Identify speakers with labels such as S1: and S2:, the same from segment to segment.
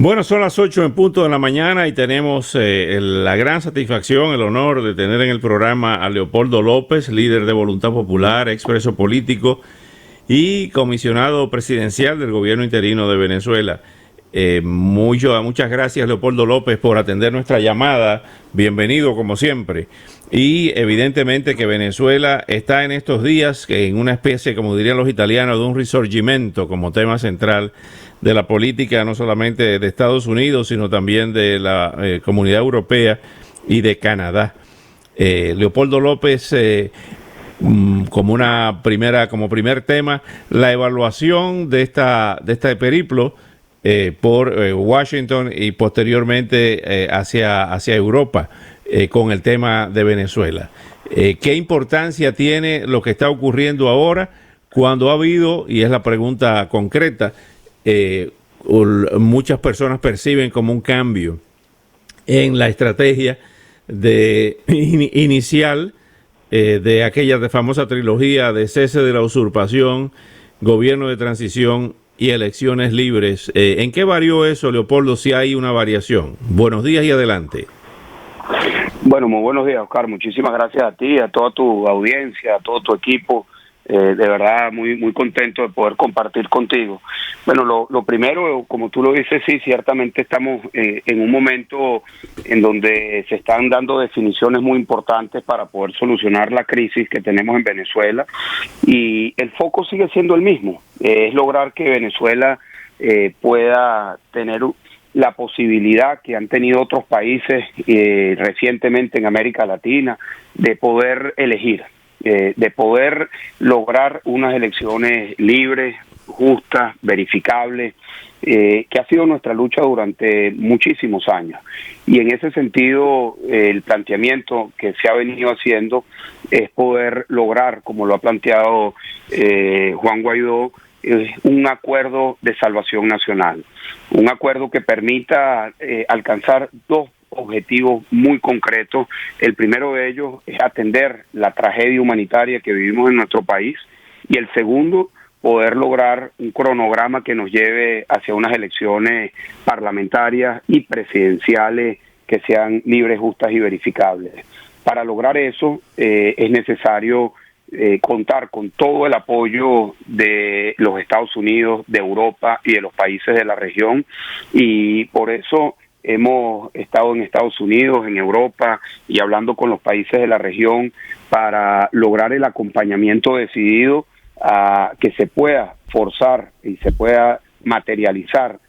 S1: Bueno, son las 8 en punto de la mañana y tenemos la gran satisfacción, el honor de tener en el programa a Leopoldo López, líder de Voluntad Popular, expreso político y comisionado presidencial del gobierno interino de Venezuela. Muchas gracias, Leopoldo López, por atender nuestra llamada. Bienvenido, como siempre. Y evidentemente que Venezuela está en estos días en una especie, como dirían los italianos, de un risorgimento como tema central de la política, no solamente de Estados Unidos, sino también de la Comunidad Europea y de Canadá. Leopoldo López, como primer tema, la evaluación de este periplo por Washington y posteriormente hacia Europa con el tema de Venezuela. ¿Qué importancia tiene lo que está ocurriendo ahora cuando ha habido, y es la pregunta concreta, muchas personas perciben como un cambio en la estrategia inicial de aquella famosa trilogía de cese de la usurpación, gobierno de transición y elecciones libres? ¿En qué varió eso, Leopoldo, si hay una variación? Buenos días y adelante.
S2: Bueno, muy buenos días, Oscar. Muchísimas gracias a ti, a toda tu audiencia, a todo tu equipo. De verdad, muy contento de poder compartir contigo. Bueno, lo primero, como tú lo dices, sí, ciertamente estamos en un momento en donde se están dando definiciones muy importantes para poder solucionar la crisis que tenemos en Venezuela, y el foco sigue siendo el mismo, es lograr que Venezuela pueda tener la posibilidad que han tenido otros países recientemente en América Latina de poder elegir, de poder lograr unas elecciones libres, justas, verificables, que ha sido nuestra lucha durante muchísimos años. Y en ese sentido, el planteamiento que se ha venido haciendo es poder lograr, como lo ha planteado Juan Guaidó, un acuerdo de salvación nacional, un acuerdo que permita alcanzar dos objetivos muy concretos. El primero de ellos es atender la tragedia humanitaria que vivimos en nuestro país, y el segundo, poder lograr un cronograma que nos lleve hacia unas elecciones parlamentarias y presidenciales que sean libres, justas y verificables. Para lograr eso es necesario contar con todo el apoyo de los Estados Unidos, de Europa y de los países de la región, y por eso hemos estado en Estados Unidos, en Europa y hablando con los países de la región para lograr el acompañamiento decidido a que se pueda forzar y se pueda materializar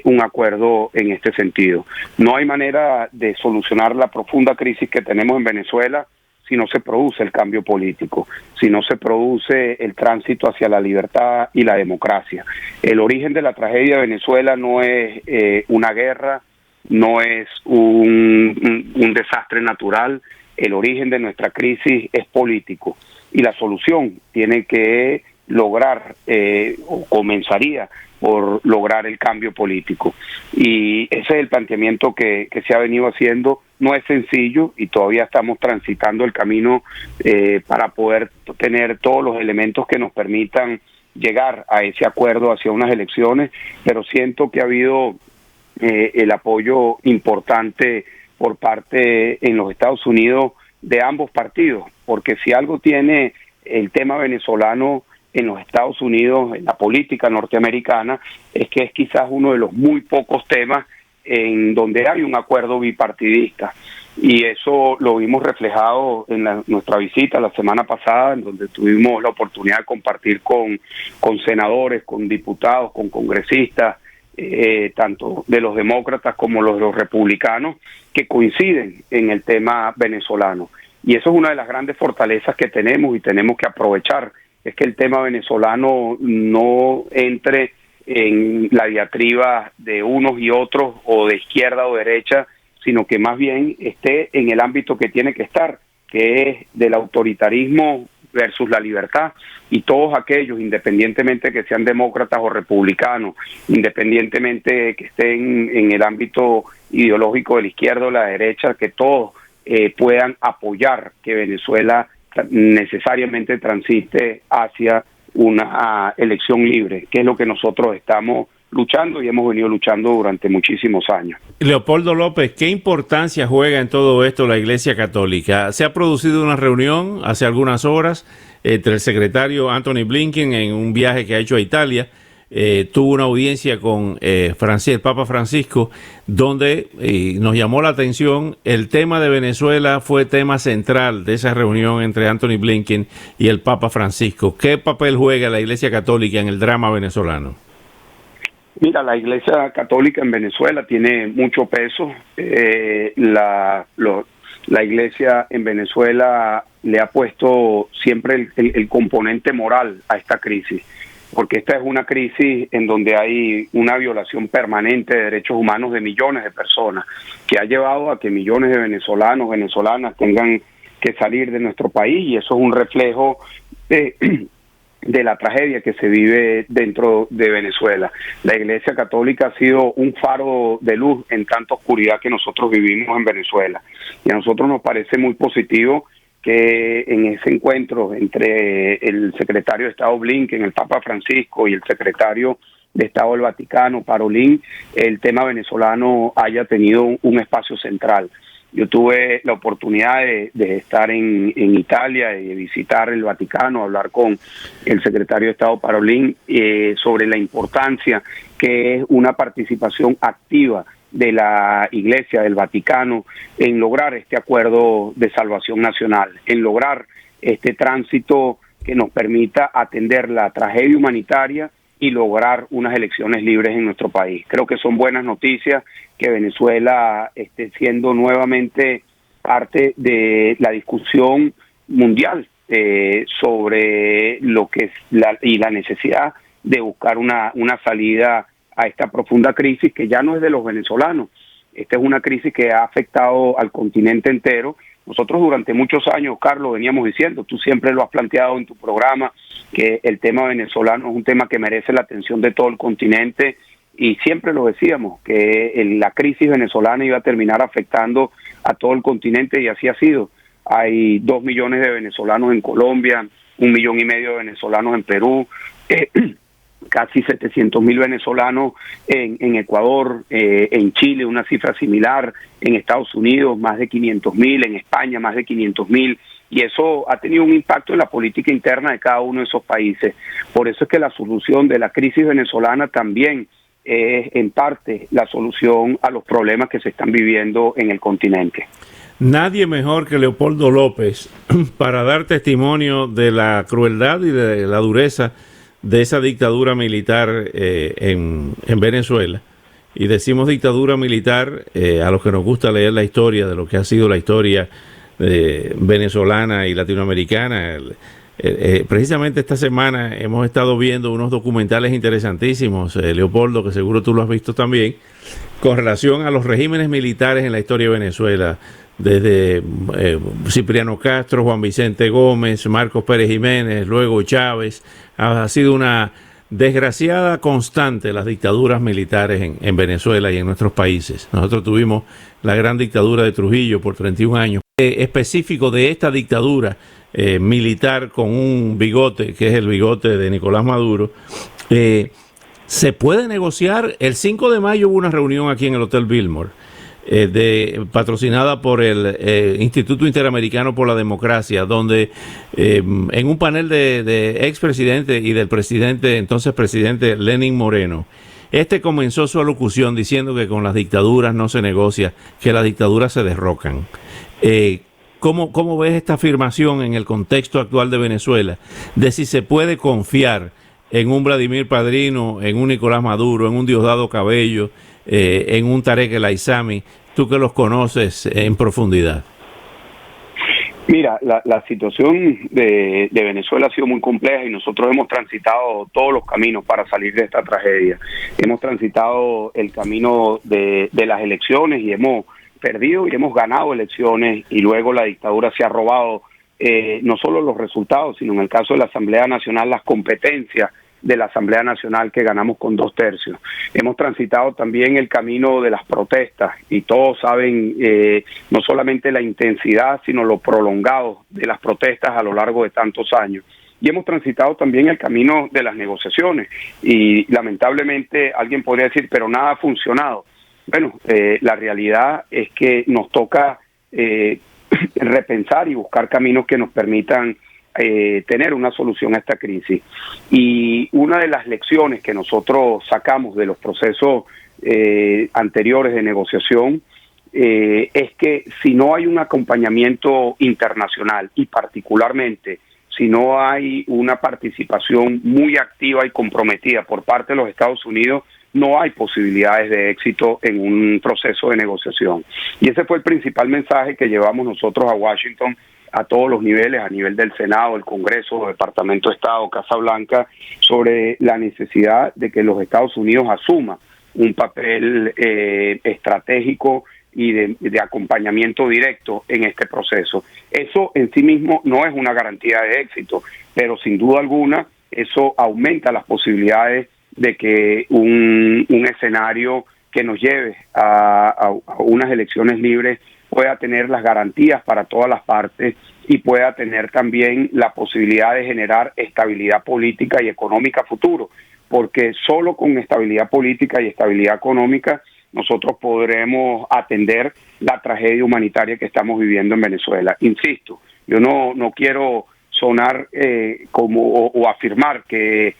S2: un acuerdo en este sentido. No hay manera de solucionar la profunda crisis que tenemos en Venezuela si no se produce el cambio político, si no se produce el tránsito hacia la libertad y la democracia. El origen de la tragedia de Venezuela no es una guerra, no es un desastre natural. El origen de nuestra crisis es político, y la solución tiene que lograr, o comenzaría por lograr el cambio político. Y ese es el planteamiento que se ha venido haciendo. No es sencillo y todavía estamos transitando el camino para poder tener todos los elementos que nos permitan llegar a ese acuerdo hacia unas elecciones, pero siento que ha habido el apoyo importante por parte en los Estados Unidos de ambos partidos, porque si algo tiene el tema venezolano en los Estados Unidos, en la política norteamericana, es que es quizás uno de los muy pocos temas en donde hay un acuerdo bipartidista, y eso lo vimos reflejado en nuestra visita la semana pasada, en donde tuvimos la oportunidad de compartir con senadores, con diputados, con congresistas, tanto de los demócratas como los republicanos, que coinciden en el tema venezolano. Y eso es una de las grandes fortalezas que tenemos y tenemos que aprovechar, es que el tema venezolano no entre en la diatriba de unos y otros, o de izquierda o derecha, sino que más bien esté en el ámbito que tiene que estar, que es del autoritarismo versus la libertad, y todos aquellos, independientemente que sean demócratas o republicanos, independientemente que estén en el ámbito ideológico de la izquierda o la derecha, que todos puedan apoyar que Venezuela necesariamente transite hacia una elección libre, que es lo que nosotros estamos luchando y hemos venido luchando durante muchísimos años.
S1: Leopoldo López, ¿qué importancia juega en todo esto la Iglesia Católica? Se ha producido una reunión hace algunas horas entre el secretario Anthony Blinken en un viaje que ha hecho a Italia. Tuvo una audiencia con el Papa Francisco, donde nos llamó la atención el tema de Venezuela. Fue tema central de esa reunión entre Anthony Blinken y el Papa Francisco. ¿Qué papel juega la Iglesia Católica en el drama venezolano?
S2: Mira, la Iglesia Católica en Venezuela tiene mucho peso. La Iglesia en Venezuela le ha puesto siempre el componente moral a esta crisis, porque esta es una crisis en donde hay una violación permanente de derechos humanos de millones de personas, que ha llevado a que millones de venezolanos, venezolanas tengan que salir de nuestro país, y eso es un reflejo de la tragedia que se vive dentro de Venezuela. La Iglesia Católica ha sido un faro de luz en tanta oscuridad que nosotros vivimos en Venezuela, y a nosotros nos parece muy positivo que en ese encuentro entre el secretario de Estado Blinken, el Papa Francisco y el secretario de Estado del Vaticano, Parolin, el tema venezolano haya tenido un espacio central. Yo tuve la oportunidad de estar en Italia y de visitar el Vaticano, hablar con el secretario de Estado Parolin sobre la importancia que es una participación activa de la Iglesia, del Vaticano, en lograr este acuerdo de salvación nacional, en lograr este tránsito que nos permita atender la tragedia humanitaria y lograr unas elecciones libres en nuestro país. Creo que son buenas noticias que Venezuela esté siendo nuevamente parte de la discusión mundial sobre lo que es la necesidad de buscar una salida a esta profunda crisis que ya no es de los venezolanos. Esta es una crisis que ha afectado al continente entero. Nosotros durante muchos años, Carlos, veníamos diciendo, tú siempre lo has planteado en tu programa, que el tema venezolano es un tema que merece la atención de todo el continente, y siempre lo decíamos, que la crisis venezolana iba a terminar afectando a todo el continente, y así ha sido. Hay 2 millones de venezolanos en Colombia, 1,5 millones de venezolanos en Perú, casi 700,000 venezolanos en Ecuador, en Chile una cifra similar, en Estados Unidos más de 500,000, en España más de 500,000, y eso ha tenido un impacto en la política interna de cada uno de esos países. Por eso es que la solución de la crisis venezolana también es en parte la solución a los problemas que se están viviendo en el continente.
S1: Nadie mejor que Leopoldo López para dar testimonio de la crueldad y de la dureza de esa dictadura militar en Venezuela. Y decimos dictadura militar a los que nos gusta leer la historia de lo que ha sido la historia venezolana y latinoamericana. Precisamente esta semana hemos estado viendo unos documentales interesantísimos, Leopoldo, que seguro tú lo has visto también, con relación a los regímenes militares en la historia de Venezuela, desde Cipriano Castro, Juan Vicente Gómez, Marcos Pérez Jiménez, luego Chávez. Ha sido una desgraciada constante las dictaduras militares en Venezuela y en nuestros países. Nosotros tuvimos la gran dictadura de Trujillo por 31 años. Específico de esta dictadura militar con un bigote, que es el bigote de Nicolás Maduro, se puede negociar. El 5 de mayo hubo una reunión aquí en el Hotel Billmore, patrocinada por el Instituto Interamericano por la Democracia, donde en un panel de expresidente y del presidente, entonces presidente Lenín Moreno, comenzó su alocución diciendo que con las dictaduras no se negocia, que las dictaduras se derrocan. ¿Cómo ves esta afirmación en el contexto actual de Venezuela, de si se puede confiar en un Vladimir Padrino, en un Nicolás Maduro, en un Diosdado Cabello, en un Tarek El Aissami, tú que los conoces en profundidad?
S2: Mira, la situación de Venezuela ha sido muy compleja, y nosotros hemos transitado todos los caminos para salir de esta tragedia. Hemos transitado el camino de las elecciones, y hemos perdido y hemos ganado elecciones, y luego la dictadura se ha robado no solo los resultados, sino en el caso de la Asamblea Nacional, las competencias de la Asamblea Nacional, que ganamos con 2/3. Hemos transitado también el camino de las protestas, y todos saben no solamente la intensidad, sino lo prolongado de las protestas a lo largo de tantos años. y hemos transitado también el camino de las negociaciones. Y lamentablemente alguien podría decir, pero nada ha funcionado. Bueno, la realidad es que nos toca repensar y buscar caminos que nos permitan tener una solución a esta crisis. Y una de las lecciones que nosotros sacamos de los procesos anteriores de negociación es que si no hay un acompañamiento internacional y particularmente si no hay una participación muy activa y comprometida por parte de los Estados Unidos, no hay posibilidades de éxito en un proceso de negociación. Y ese fue el principal mensaje que llevamos nosotros a Washington a todos los niveles, a nivel del Senado, el Congreso, Departamento de Estado, Casa Blanca, sobre la necesidad de que los Estados Unidos asuman un papel estratégico y de acompañamiento directo en este proceso. Eso en sí mismo no es una garantía de éxito, pero sin duda alguna eso aumenta las posibilidades de que un escenario que nos lleve a unas elecciones libres pueda tener las garantías para todas las partes y pueda tener también la posibilidad de generar estabilidad política y económica a futuro, porque solo con estabilidad política y estabilidad económica nosotros podremos atender la tragedia humanitaria que estamos viviendo en Venezuela. Insisto, yo no quiero sonar o afirmar que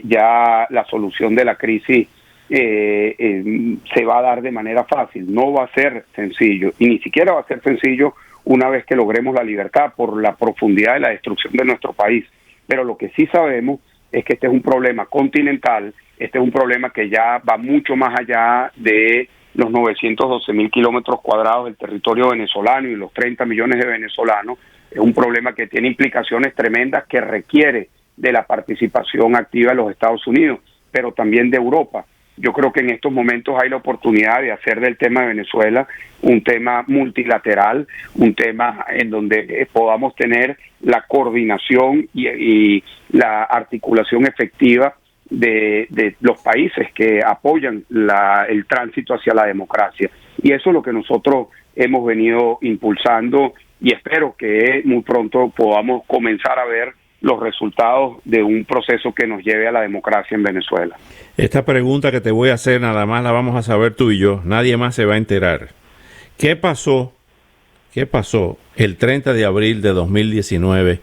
S2: ya la solución de la crisis se va a dar de manera fácil. No va a ser sencillo, y ni siquiera va a ser sencillo una vez que logremos la libertad por la profundidad de la destrucción de nuestro país. Pero lo que sí sabemos es que este es un problema continental, este es un problema que ya va mucho más allá de los 912.000 kilómetros cuadrados del territorio venezolano y los 30 millones de venezolanos. Es un problema que tiene implicaciones tremendas, que requiere de la participación activa de los Estados Unidos, pero también de Europa. Yo creo que en estos momentos hay la oportunidad de hacer del tema de Venezuela un tema multilateral, un tema en donde podamos tener la coordinación y la articulación efectiva de los países que apoyan el tránsito hacia la democracia. Y eso es lo que nosotros hemos venido impulsando y espero que muy pronto podamos comenzar a ver los resultados de un proceso que nos lleve a la democracia en Venezuela.
S1: Esta pregunta que te voy a hacer nada más la vamos a saber tú y yo, nadie más se va a enterar. ¿Qué pasó el 30 de abril de 2019?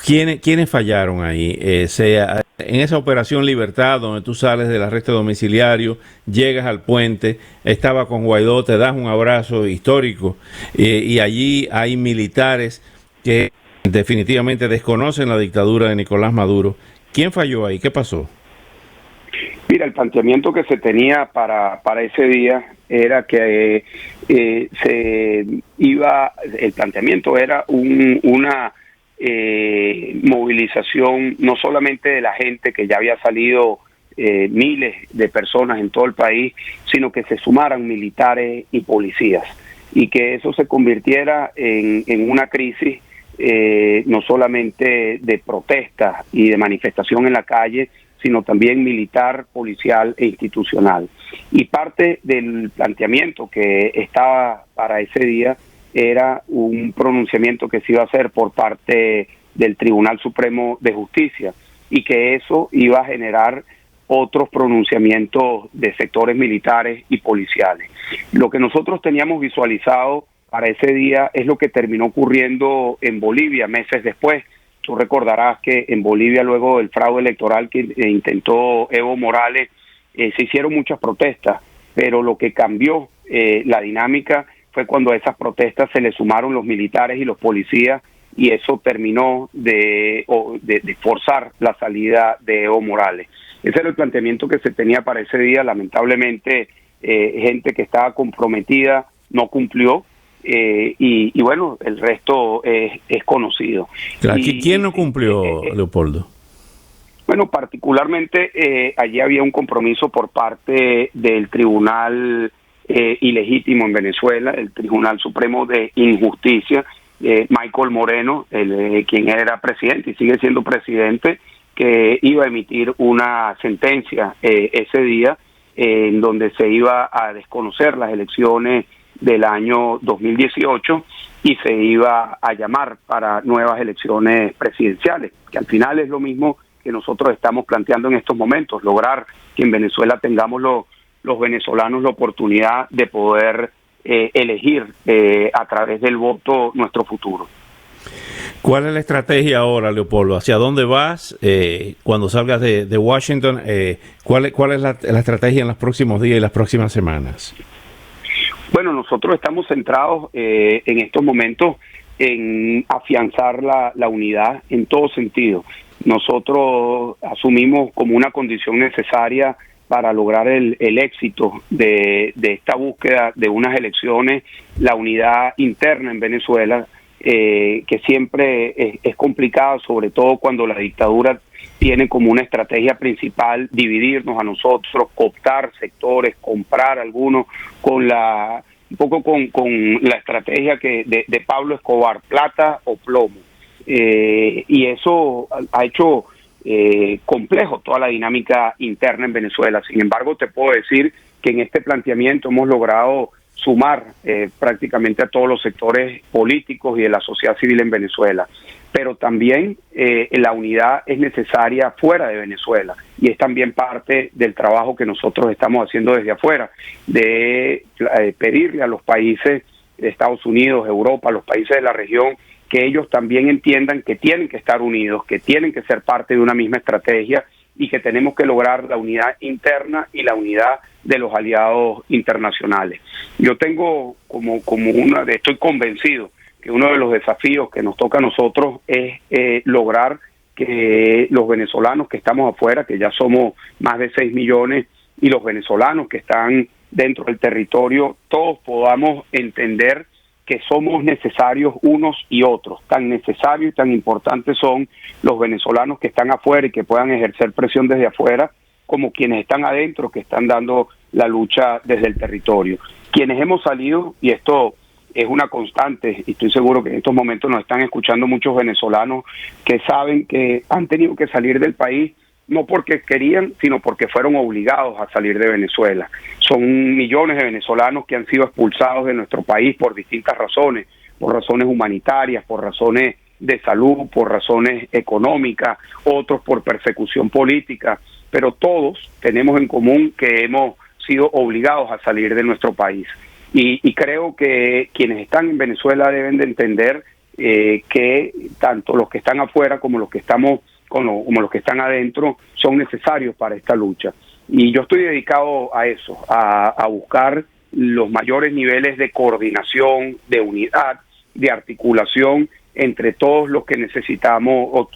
S1: ¿Quiénes fallaron ahí? En esa operación Libertad, donde tú sales del arresto domiciliario, llegas al puente, estaba con Guaidó, te das un abrazo histórico, y allí hay militares que definitivamente desconocen la dictadura de Nicolás Maduro. ¿Quién falló ahí? ¿Qué pasó?
S2: Mira, el planteamiento que se tenía para ese día era que el planteamiento era una movilización no solamente de la gente, que ya había salido miles de personas en todo el país, sino que se sumaran militares y policías, y que eso se convirtiera en una crisis no solamente de protesta y de manifestación en la calle, sino también militar, policial e institucional. Y parte del planteamiento que estaba para ese día era un pronunciamiento que se iba a hacer por parte del Tribunal Supremo de Justicia, y que eso iba a generar otros pronunciamientos de sectores militares y policiales. Lo que nosotros teníamos visualizado para ese día es lo que terminó ocurriendo en Bolivia meses después. Tú recordarás que en Bolivia, luego del fraude electoral que intentó Evo Morales, se hicieron muchas protestas, pero lo que cambió la dinámica fue cuando a esas protestas se le sumaron los militares y los policías, y eso terminó de forzar la salida de Evo Morales. Ese era el planteamiento que se tenía para ese día. Lamentablemente, gente que estaba comprometida no cumplió. Y bueno, el resto es conocido.
S1: ¿Quién no cumplió, Leopoldo?
S2: Bueno, particularmente allí había un compromiso por parte del Tribunal Ilegítimo en Venezuela, el Tribunal Supremo de Injusticia, Michael Moreno, quien era presidente y sigue siendo presidente, que iba a emitir una sentencia ese día en donde se iba a desconocer las elecciones del año 2018 y se iba a llamar para nuevas elecciones presidenciales, que al final es lo mismo que nosotros estamos planteando en estos momentos, lograr que en Venezuela tengamos los venezolanos la oportunidad de poder elegir a través del voto nuestro futuro.
S1: ¿Cuál es la estrategia ahora, Leopoldo? ¿Hacia dónde vas cuando salgas de Washington? ¿Cuál es la estrategia en los próximos días y las próximas semanas?
S2: Bueno, nosotros estamos centrados en estos momentos en afianzar la unidad en todo sentido. Nosotros asumimos como una condición necesaria para lograr el éxito de esta búsqueda de unas elecciones, la unidad interna en Venezuela, que siempre es complicada, sobre todo cuando la dictadura tiene como una estrategia principal dividirnos a nosotros, cooptar sectores, comprar algunos, un poco con la estrategia de Pablo Escobar, plata o plomo. Y eso ha hecho complejo toda la dinámica interna en Venezuela. Sin embargo, te puedo decir que en este planteamiento hemos logrado sumar prácticamente a todos los sectores políticos y de la sociedad civil en Venezuela, pero también la unidad es necesaria fuera de Venezuela y es también parte del trabajo que nosotros estamos haciendo desde afuera, de pedirle a los países de Estados Unidos, Europa, los países de la región, que ellos también entiendan que tienen que estar unidos, que tienen que ser parte de una misma estrategia y que tenemos que lograr la unidad interna y la unidad de los aliados internacionales. Yo tengo estoy convencido que uno de los desafíos que nos toca a nosotros es lograr que los venezolanos que estamos afuera, que ya somos más de 6 millones, y los venezolanos que están dentro del territorio, todos podamos entender que somos necesarios unos y otros. Tan necesarios y tan importantes son los venezolanos que están afuera y que puedan ejercer presión desde afuera, como quienes están adentro, que están dando la lucha desde el territorio. Quienes hemos salido, y esto es una constante, y estoy seguro que en estos momentos nos están escuchando muchos venezolanos que saben que han tenido que salir del país, no porque querían, sino porque fueron obligados a salir de Venezuela. Son millones de venezolanos que han sido expulsados de nuestro país por distintas razones, por razones humanitarias, por razones de salud, por razones económicas, otros por persecución política, pero todos tenemos en común que hemos sido obligados a salir de nuestro país. Y creo que quienes están en Venezuela deben de entender que tanto los que están afuera como los que estamos como los que están adentro son necesarios para esta lucha. Y yo estoy dedicado a eso, a buscar los mayores niveles de coordinación, de unidad, de articulación entre todos los que necesitamos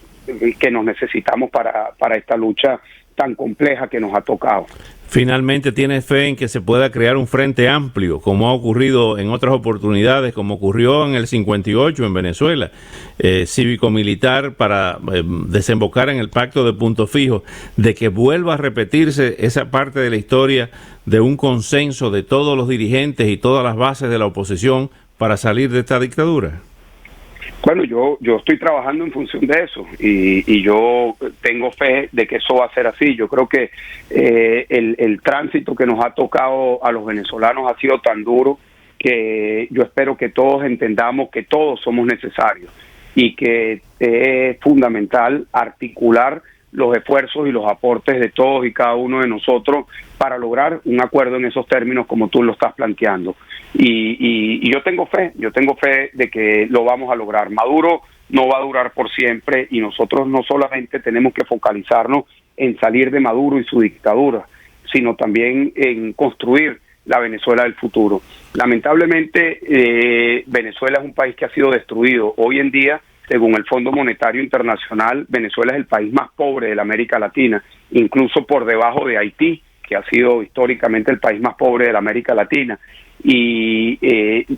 S2: que nos necesitamos para esta lucha tan compleja que nos ha tocado.
S1: Finalmente, ¿tienes fe en que se pueda crear un frente amplio, como ha ocurrido en otras oportunidades, como ocurrió en el 58 en Venezuela, cívico-militar, para desembocar en el pacto de Punto Fijo, de que vuelva a repetirse esa parte de la historia de un consenso de todos los dirigentes y todas las bases de la oposición para salir de esta dictadura?
S2: Bueno, yo estoy trabajando en función de eso y yo tengo fe de que eso va a ser así. Yo creo que el tránsito que nos ha tocado a los venezolanos ha sido tan duro que yo espero que todos entendamos que todos somos necesarios y que es fundamental articular los esfuerzos y los aportes de todos y cada uno de nosotros para lograr un acuerdo en esos términos como tú lo estás planteando. Y yo tengo fe de que lo vamos a lograr. Maduro no va a durar por siempre y nosotros no solamente tenemos que focalizarnos en salir de Maduro y su dictadura, sino también en construir la Venezuela del futuro. Lamentablemente, Venezuela es un país que ha sido destruido. Hoy en día, según el Fondo Monetario Internacional, Venezuela es el país más pobre de la América Latina, incluso por debajo de Haití, que ha sido históricamente el país más pobre de la América Latina. Y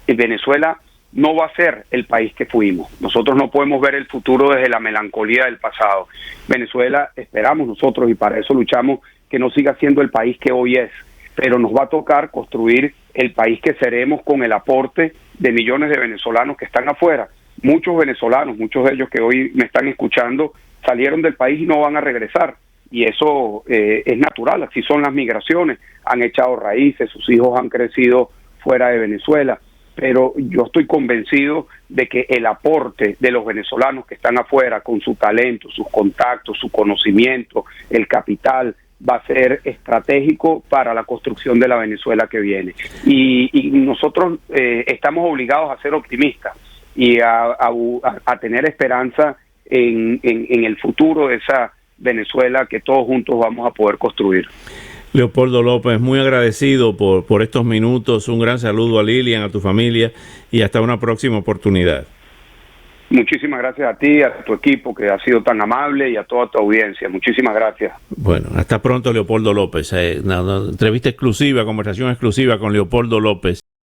S2: Venezuela no va a ser el país que fuimos. Nosotros no podemos ver el futuro desde la melancolía del pasado. Venezuela, esperamos nosotros, y para eso luchamos, que no siga siendo el país que hoy es, pero nos va a tocar construir el país que seremos con el aporte de millones de venezolanos que están afuera. Muchos venezolanos, muchos de ellos que hoy me están escuchando, salieron del país y no van a regresar. Y eso es natural, así son las migraciones. Han echado raíces, sus hijos han crecido fuera de Venezuela, pero yo estoy convencido de que el aporte de los venezolanos que están afuera con su talento, sus contactos, su conocimiento, el capital, va a ser estratégico para la construcción de la Venezuela que viene. Y nosotros estamos obligados a ser optimistas y a tener esperanza en el futuro de esa Venezuela que todos juntos vamos a poder construir.
S1: Leopoldo López, muy agradecido por estos minutos. Un gran saludo a Lilian, a tu familia y hasta una próxima oportunidad.
S2: Muchísimas gracias a ti, a tu equipo que ha sido tan amable y a toda tu audiencia. Muchísimas gracias.
S1: Bueno, hasta pronto, Leopoldo López. Una entrevista exclusiva, conversación exclusiva con Leopoldo López.